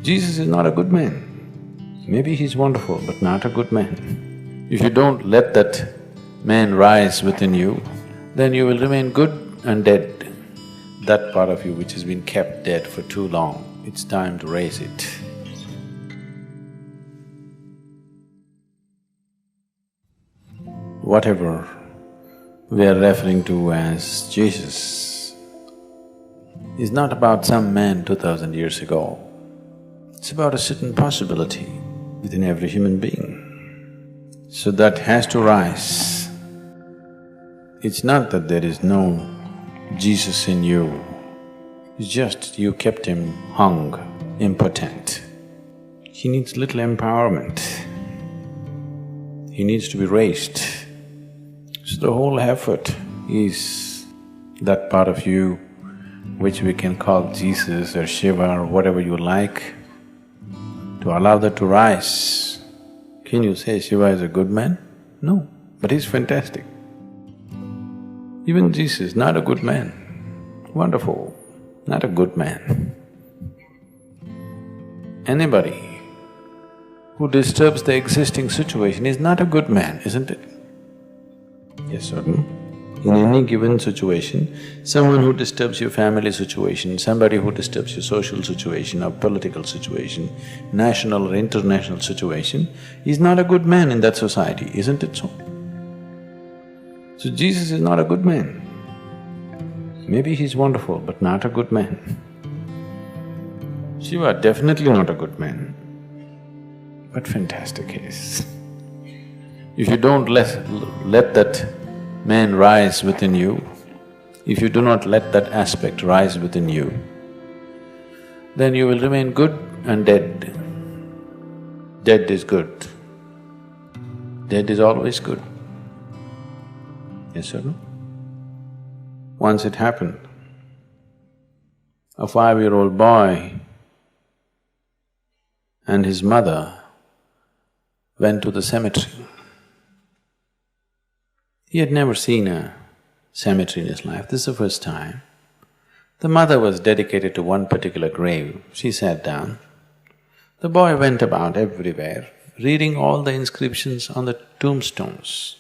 Jesus is not a good man. Maybe he's wonderful, but not a good man. If you don't let that man rise within you, then you will remain good and dead. That part of you which has been kept dead for too long, it's time to raise it. Whatever we are referring to as Jesus is not about some man 2000 years ago. It's about a certain possibility within every human being. So that has to rise. It's not that there is no Jesus in you, it's just you kept him hung, impotent. He needs little empowerment. He needs to be raised. So the whole effort is that part of you which we can call Jesus or Shiva or whatever you like, to allow that to rise. Can you say Shiva is a good man? No, but he's fantastic. Even Jesus, not a good man. Wonderful, not a good man. Anybody who disturbs the existing situation is not a good man, isn't it? Yes or no? In any given situation, someone who disturbs your family situation, somebody who disturbs your social situation or political situation, national or international situation, is not a good man in that society, isn't it so? So Jesus is not a good man. Maybe he's wonderful, but not a good man. Shiva definitely not a good man, but fantastic he is. If you don't let that man rise within you, if you do not let that aspect rise within you, then you will remain good and dead. Dead is good. Dead is always good. Yes or no? Once it happened, a 5-year-old boy and his mother went to the cemetery. He had never seen a cemetery in his life, this is the first time. The mother was dedicated to one particular grave, she sat down. The boy went about everywhere, reading all the inscriptions on the tombstones.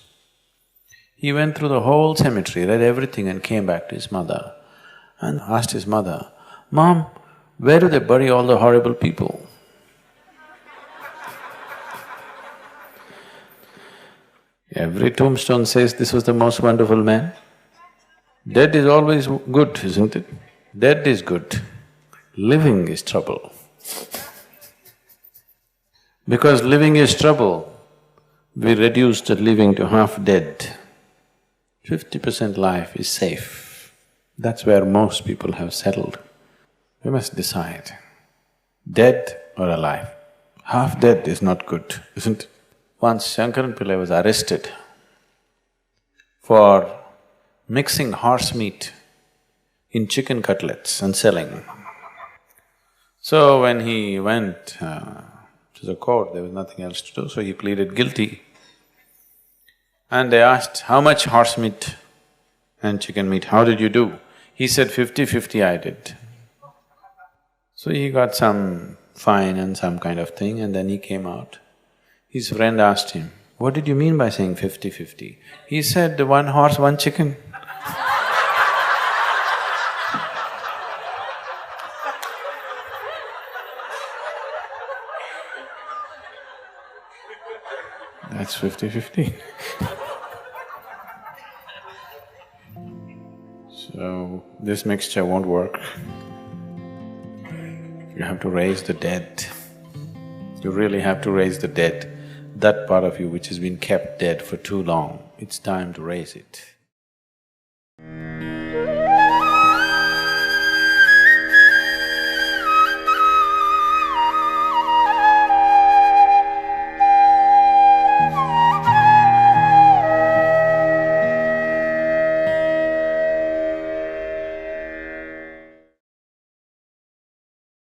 He went through the whole cemetery, read everything and came back to his mother and asked his mother, "Mom, where do they bury all the horrible people?" Every tombstone says this was the most wonderful man. Dead is always good, isn't it? Dead is good. Living is trouble. Because living is trouble, we reduced the living to half dead. 50% life is safe. That's where most people have settled. We must decide, dead or alive. Half dead is not good, isn't it? Once Shankaran Pillai was arrested for mixing horse meat in chicken cutlets and selling. So when he went to the court, there was nothing else to do, so he pleaded guilty. And they asked, "How much horse meat and chicken meat, how did you do?" He said, 50-50 I did. So he got some fine and some kind of thing and then he came out. His friend asked him, "What did you mean by saying 50-50? He said, "One horse, one chicken." That's 50-50. So, this mixture won't work. You have to raise the dead. You really have to raise the dead. That part of you which has been kept dead for too long, it's time to raise it.